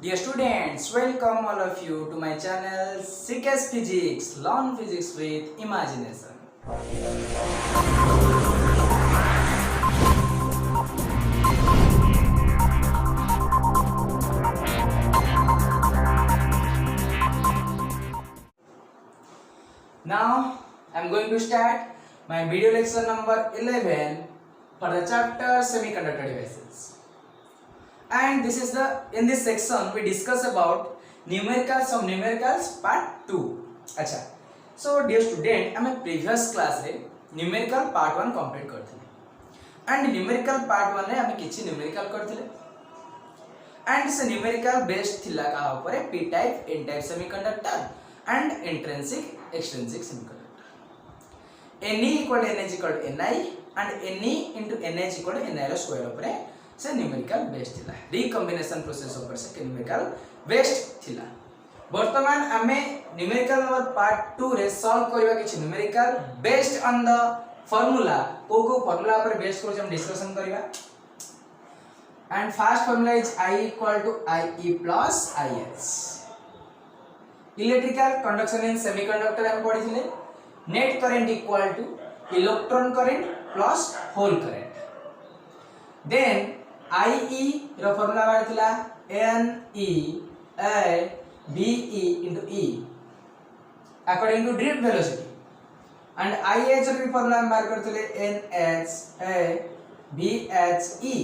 Dear students, welcome all of you to my channel CKS Physics, Learn Physics with Imagination. Now, I am going to start my video lecture number 11 for the chapter Semiconductor Devices. And this is in this section we discuss about numericals part 2. अच्छा, so dear student, आम previous class रे numerical part 1 complete करथिले and numerical part 1 रे आम किछि numerical करथिले and से numerical based थिला का ऊपर p type n type semiconductor and intrinsic extrinsic semiconductor Ne equal to NH equal to Ni and Ne into NH equal to Ni rho square ऊपर से न्यूमेरिकल बेस्ड थिला recombination process ऊपर से numerical based थिला वर्तमान आमे numerical number part 2 रे solve करबा किछ numerical based on the formula को फार्मूला पर बेस्ड कर हम डिस्कशन करबा and first formula is I equal to IE plus IH electrical conduction in semiconductor हम पढिथिले net current equal to electron current plus hole current then IE रो formula बारथिला NE A BE into E according to drift velocity and IH rho formula हम बार करथिले NH A BHE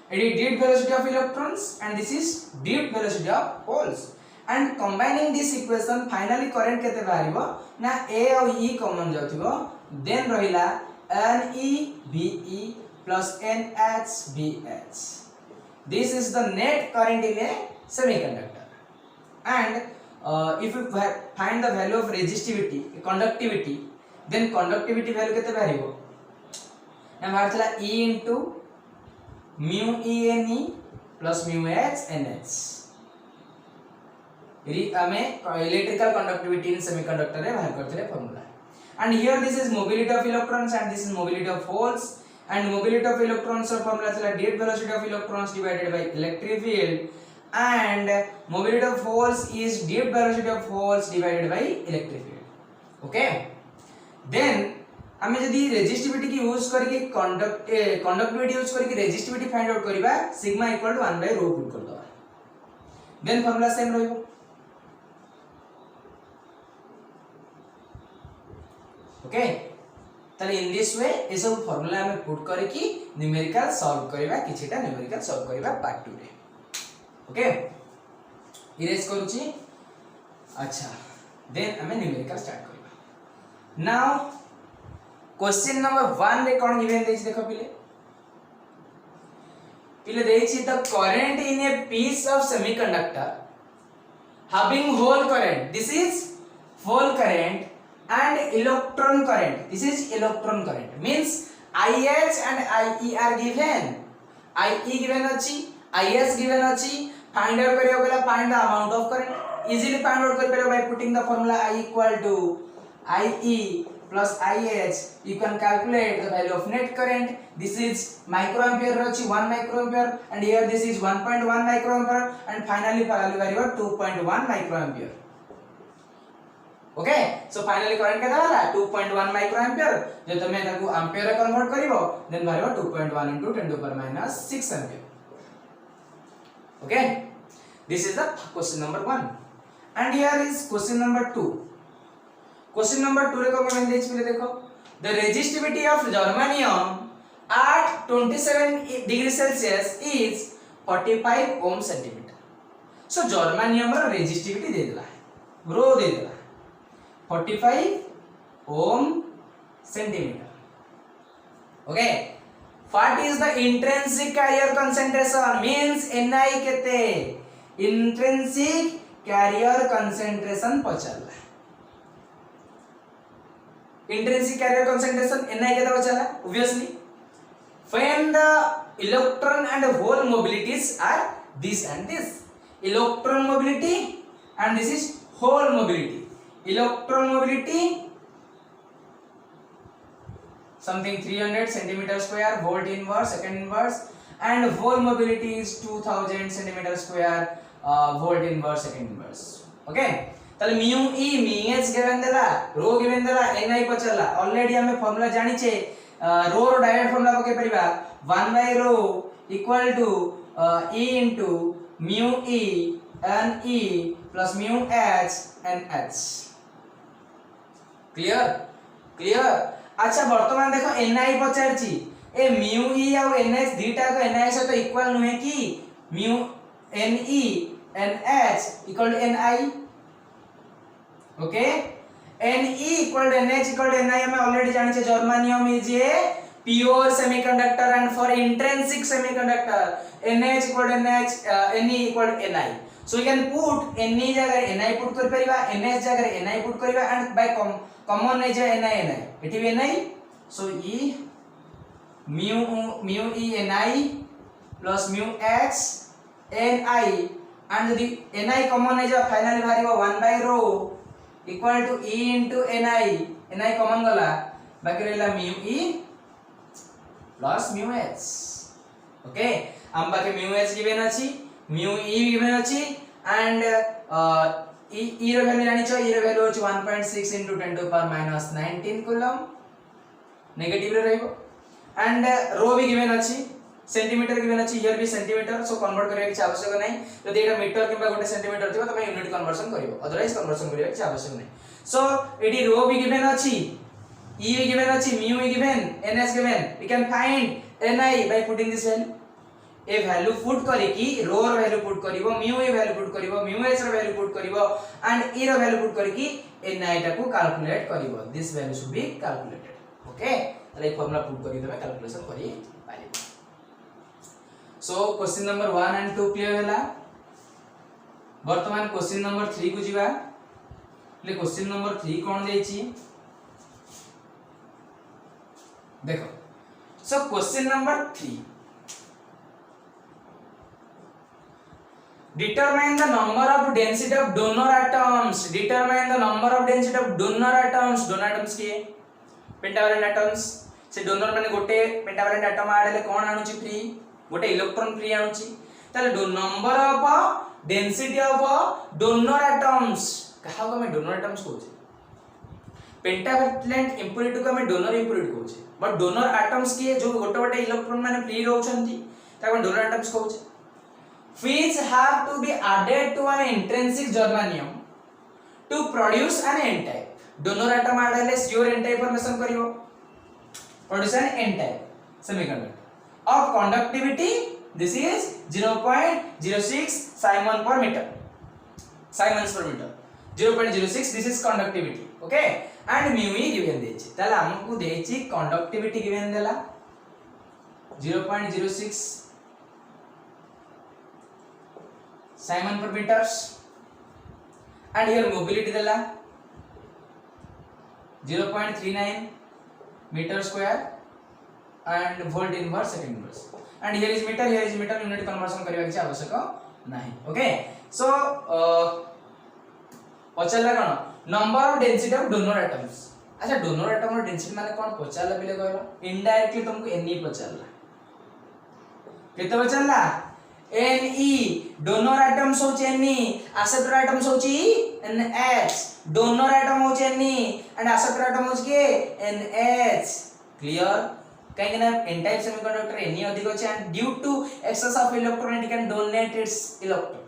it is drift velocity of electrons and this is drift velocity of holes and combining this equation finally current केते बारिबो ना A और E common जाउथिबो then रहिला NE BE plus NHBH. This is the net current in a semiconductor. And if you find the value of resistivity, conductivity, then conductivity value kete baribo? Na barthala E into mu E Ne plus mu H NH. ame electrical conductivity in semiconductor re bahar karthile formula. And here this is mobility of electrons and this is mobility of holes. And mobility of electrons or formula is like net velocity of electrons divided by electric field and mobility of holes is net velocity of holes divided by electric field. Okay, then हमें यदि resistivity की use करके conductivity use करके resistivity find out करिबा sigma equal to 1 by rho put कर दवा then formula same रहइबो. Okay, तले in this way ए सब फार्मूला हमें पुट करे कि न्यूमेरिकल सॉल्व करबा किछटा न्यूमेरिकल सॉल्व करबा पार्ट 2 रे. ओके, इरेज करूची. अच्छा, देन हमें न्यूमेरिकल स्टार्ट करबा. नाउ क्वेश्चन नंबर 1 रे कोन गिवन देछि देखो पिले देछि the current in a piece of semiconductor having whole current, this is whole current and electron current, this is electron current, means IH and IE are given. IE given achi, IH given achi, find out kariyo gala find the amount of current, easily find out kari pariyo by putting the formula I equal to IE plus IH. You can calculate the value of net current. This is microampere achi 1 microampere and here this is 1.1 microampere and finally value kariyo 2.1 microampere. Okay, so finally current केता होला 2.1 microampere जे तमे ताकू ampere रे convert करिवो then बारिबो 2.1 into 10 to the power minus 6 ampere. Okay, this is the question number 1 and here is question number 2. Question number 2 रे को मैं देछि पहिले देखो the resistivity of germanium at 27 degree Celsius is 45 ohm centimetre. So germanium रो resistivity दे देला रो दे देला 45 ohm centimeter. Okay, what is the intrinsic carrier concentration? Means Ni kete intrinsic carrier concentration पचला. Intrinsic carrier concentration Ni kete पचला? Obviously, when the electron and hole mobilities are this and this, electron mobility and this is hole mobility. Electron mobility something 300 centimeter square volt inverse second inverse and whole mobility is 2000 centimeter square volt inverse second inverse. Okay, ताले mu e mu h given देला, रो given देला, ni पचला. Already हमें formula जानी छे, रो रो direct formula पके परिबा 1 by rho equal to e into mu e n e plus mu h n h. Clear clear. अच्छा वर्तमान देखो ni पचारची ए mu e और nh दीटा को ni से तो इक्वल नुहे कि mu ne nh equal to ni. Okay, ne equal to nh equal to ni हमें ऑलरेडी जानी छे. Germanium is a pure semiconductor and for intrinsic semiconductor nh equal to nh ne equal to ni. So you can put ne जगह ni put कर परिबा, nh जगह ni put करिबा and by common नै जे ni एठी भी ni. So e mu e ni plus mu h ni and the ni common है जो finally बाहरिबो 1 by rho equal to e into ni common गला बाकी रहला mu e plus mu h. Okay, हम बाकी mu h गिवन अछि, mu e given अछि and e रो वैल्यू जानि छ. e रो वैल्यू अछि 1.6 into 10 to the power minus 19 coulomb negative रे रहइबो एंड रो भी गिवन अछि, सेंटीमीटर गिवन अछि, हियर भी सेंटीमीटर. सो कन्वर्ट करिया कि आवश्यक नै. यदि एटा मीटर किबा गोटे सेंटीमीटर थिबो तमे यूनिट कन्वर्जन करिवो, अदरवाइज कन्वर्जन करिया कि आवश्यक नै. सो एटी रो भी गिवन अछि, e भी गिवन अछि, mu भी given, ns given. We can find ni by putting this value. ए वैल्यू पुट करी कि रो रो वैल्यू पुट करिवो, mu ए वैल्यू पुट करिवो, mu h रो वैल्यू पुट करिवो एंड e रो वैल्यू पुट करी कि ni टा को कैलकुलेट करिवो. This value should be calculated. Okay, तले फार्मूला पुट करी तमे कैलकुलेशन करी पारिबो. So question number 1 and 2 clear हैला. वर्तमान क्वेश्चन नंबर 3 को जीवा. ले क्वेश्चन नंबर 3 कोन देछि देखो. सो question number 3, determine the number of density of donor atoms. Determine the number of density of donor atoms. Donor atoms किए पेंटावैलेंट एटम्स. से donor माने गोटे पेंटावैलेंट एटम ऐड हेले कोन आनुची फ्री, गोटे इलेक्ट्रॉन फ्री आनुची. ताले number of density of donor atoms कहा को मैं डोनर एटम्स कहूचे. पेंटावैलेंट इम्प्यूरिटी को मैं डोनर इम्प्यूरिटी कहूचे. बट डोनर एटम्स किए जो गोटे गोटे इलेक्ट्रॉन माने फ्री रहउछंती ताको डोनर एटम्स कहूचे. Which have to be added to an intrinsic germanium to produce an n-type. Donor atom add हेले sure n-type formation करिवो, produce an n-type semiconductor of conductivity. This is 0.06 Simon per meter. Simons per meter 0.06. This is conductivity. Okay, and mu e given देछि. ताले हमकु देछि conductivity given देला 0.06 Simon per meters and here mobility dela 0.39 meter square and volt inverse second inverse and here is meter, here is meter. unit conversion करिवा कि आवश्यक नाही. Okay, so पचला कोन number of density of donor atoms. अच्छा donor atom रो density माने कोन पचला बिले कहलो. इनडायरेक्टली तुमको ne पचला केते पचला Ne. डोनर एटम्स होचे Ne, एक्सेप्टर एटम्स होची NH. डोनर एटम होचे Ne एंड एक्सेप्टर एटम होचे के NH. क्लियर. काहे ना n टाइप सेमीकंडक्टर Ne अधिक होचे and due to excess of electron it can donate its electron.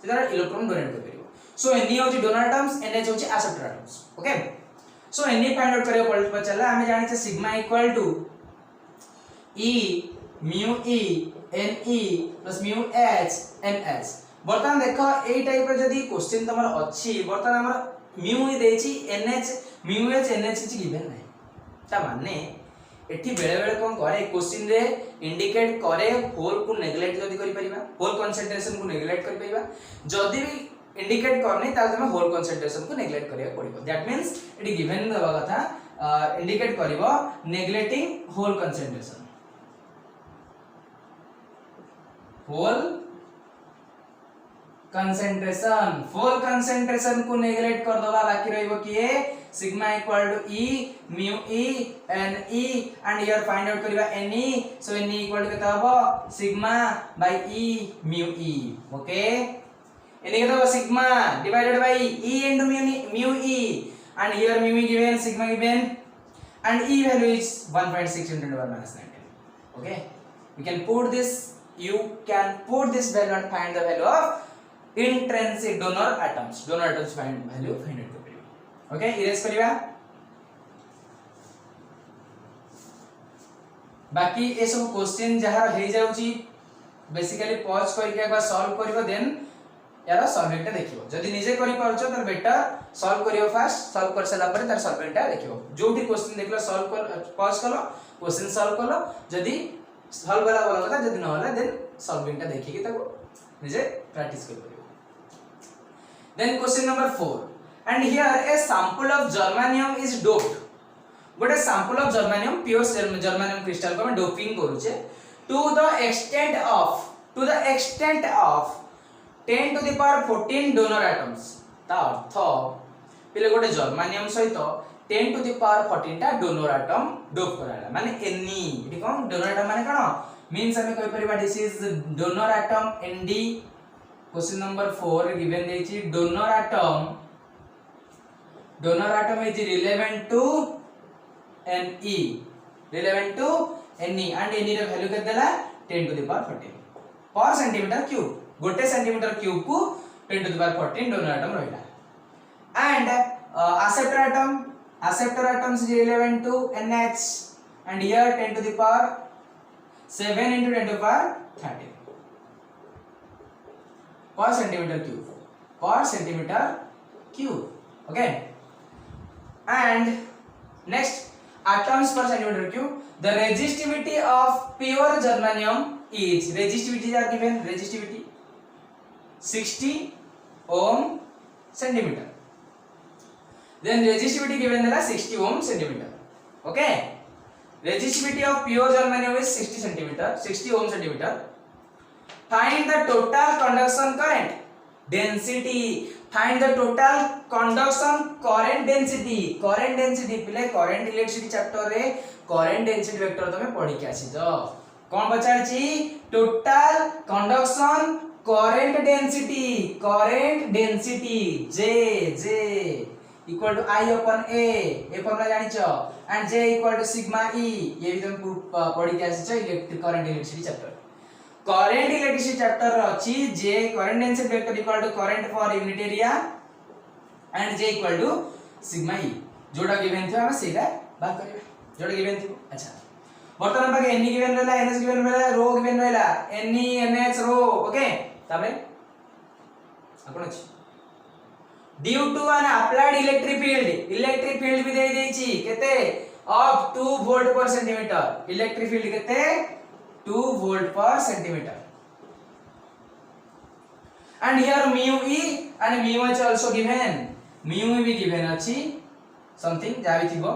सेदा इलेक्ट्रॉन डोनेट कर परिबो. सो Ne होची डोनर एटम्स, NH होची acceptor atoms. Okay, so Ne find out करियो पड़त पचला. हमें जानि छे sigma equal to E mu e ne plus mu h nh. बर्तमान देखो ए टाइप रे जदी क्वेश्चन तमर अछि बर्तमान हमर mu e देछि nh mu h nh छि गिवन नै. ता माने एठी बेले बेले कोन करे क्वेश्चन रे इंडिकेट करे होल को नेग्लेक्ट जदी करि परिबा, होल कंसंट्रेशन को नेग्लेक्ट करि परिबा. जदी भी इंडिकेट करनी ता तमे होल कंसंट्रेशन को नेग्लेक्ट करिया पड़िबो. दैट मींस एठी गिवन दबा कथा इंडिकेट करिवो neglecting hole concentration. Hole concentration full concentration को नेग्लेक्ट कर दबा बाकी रहइबो किए sigma equal to e mu e n e and here find out करबा n e so n e equal to केता हबो sigma by e mu e okay n केता हबो sigma divided by e into mu e and here mu e given sigma given and E value is 1.6 into 10 power minus 19 okay you can put this value and find the value of intrinsic donor atoms find value find out kariba okay erase kariba बाकी ए सब question जहां हे जाउची basically pause करके एक बार solve करिवो then यार solvent देखिवो जदी निजे करि परछो त बेटर सॉल्व करियो फास्ट सॉल्व कर सला पर तार सॉल्वेंट देखिवो जोठी क्वेश्चन देखलो सॉल्व कर पॉज कलो क्वेश्चन सॉल्व कलो जदी सॉल्व वाला बोला କଥା जदी न होला देन सॉल्वेंट देखि के ताको निजे प्रैक्टिस कर करियो then question number 4 and here a sample of germanium is doped गोटे sample of germanium pure germanium crystal को हम डोपिंग करूचे to the extent of 10 to the power 14 donor atoms ता अर्थ पिले गोटे जर्मेनियम सहित 10 to the power 14 टा donor atom dope कराला माने एनी इटी कोन डोनर एटम माने कोन मींस हमें कहि परिबा this is donor atom ND question number 4 given देछि donor atom is relevant to एनई एंड एनी रे वैल्यू केते देला 10 to the power 14 per centimetre cube गोटे सेंटीमीटर क्यूब को 10 to the power 14 donor atom रहिला and acceptor atoms is relevant to NH and here 10 to the power 7 into 10 to the power 13 per centimeter cube okay and next atoms per centimeter cube the resistivity of pure germanium is resistivity are given resistivity 60 ohm centimeter then resistivity given is 60 ohm centimeter okay resistivity of pure germanium is 60 ohm centimeter find the total conduction current density find the total conduction current density पिले current electricity chapter रे current density vector तमे पढी के आसी तो कोन पचारछि total conduction current density J equal to I upon A formula जानिछो and J equal to sigma E ये भी तुम पढ़ी के आसीछो इलेक्ट्रिक करंट इलेक्ट्रिसिटी चैप्टर रो अछि J current density vector equal to current for unit area and J equal to sigma E जोटा given थियो हम सेटा बात करिया जोटा गिवन थियो अच्छा वर्तमान पाके N गिवन रहला NH गिवन रहला रो गिवन रहला N NH रो ओके ताबे आपण अछि due to an applied electric field भी दे देछि केते of 2 volt per centimetre electric field केते 2 volt per centimetre and here mu e and mu h also given mu e भी given अछि something जा भी थिबो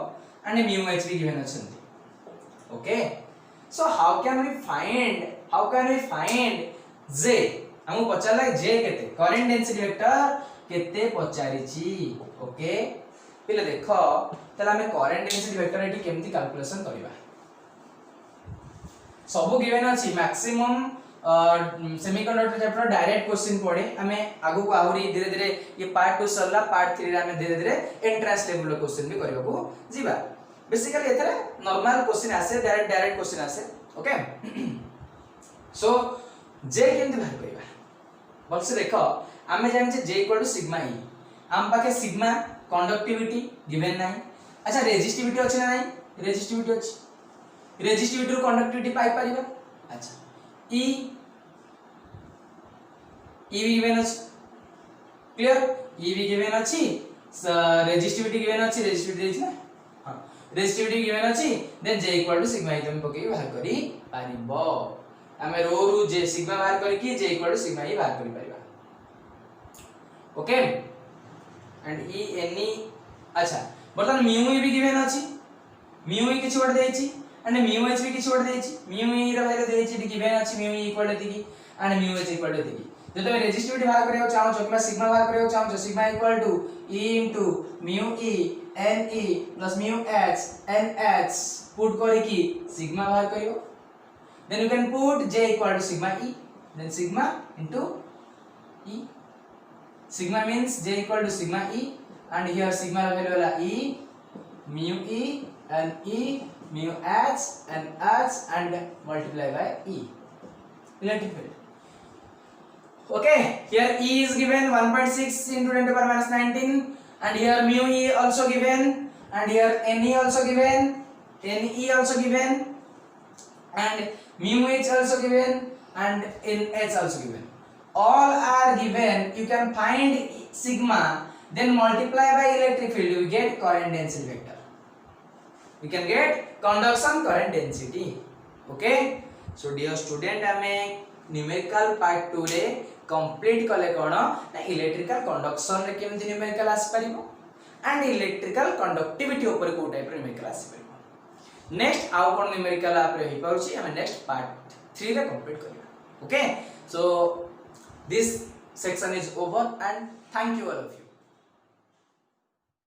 and mu h भी given अछि okay so how can we find j हमु पचारला j केते करंट डेंसिटी वेक्टर केते पचारिछि ओके पिले देखो तला हमें करंट डेंसिटी वेक्टर एटी केमती कैलकुलेशन करबा सब गिवन अछि maximum semiconductor chapter direct question पड़े हमें आगु को आहुरी धीरे धीरे ये पार्ट 2 सरला पार्ट 3 रे हमें धीरे धीरे एंट्रेंस लेवल क्वेश्चन भी करबा को जीवा बेसिकली एथरे नॉर्मल क्वेश्चन आसे डायरेक्ट क्वेश्चन आसे ओके सो j केमती बाहर करबा बल्से देखो आमे जानि जे j equal to sigma e आम पाके सिग्मा कंडक्टिविटी गिवन नाही अच्छा रेजिस्टिविटी अछि ना नाही रेजिस्टिविटी रो कंडक्टिविटी पाई परिबा अच्छा e भी गिवन अछि क्लियर e भी गिवन अछि रेजिस्टिविटी गिवन अछि रेजिस्टिविटी अछि ना हां रेजिस्टिविटी गिवन अछि then j equal to sigma e तुम पके बाहर करी पारिबो आमे रो रू j सिग्मा बाहर करी कि j equal to sigma e बाहर करी परिबा okay and e n e अच्छा बर्तन म्यू e भी गिवन अछि म्यू e किछ वर्ड देछि एंड म्यू एच भी किसी गोटे देछि म्यू ई रो वैल्यू देछि गिवन अछि म्यू ई इक्वल टू एतिकी and mu H equal to एतिकी जो तुम रेजिस्टिविटी बाहर करियो चाहो छ कि सिग्मा बाहर करियो चाहो छ sigma equal to e into mu e n e plus mu h n h put करी की सिग्मा बाहर करियो then you can put j equal to sigma e then sigma into e sigma means j equal to sigma e and here sigma value wala e mu e and e mu h and multiply by e electric field. Okay, here e is given 1.6 into 10 to the power minus 19 and here mu e also given and here ne also given and mu h also given and nh also given. All are given. You can find sigma, then multiply by electric field. You get current density vector. You can get conduction current density. Okay. So dear student, आमे numerical part 2 रे complete कले कोन ना electrical conduction रे केमति numerical आसी परिबो and electrical conductivity ऊपर को type रे numerical आसी परिबो. Next आउ कोन numerical आप रे ही पाउची हम next part 3 रे complete करिया. Okay. So this section is over and thank you all of you.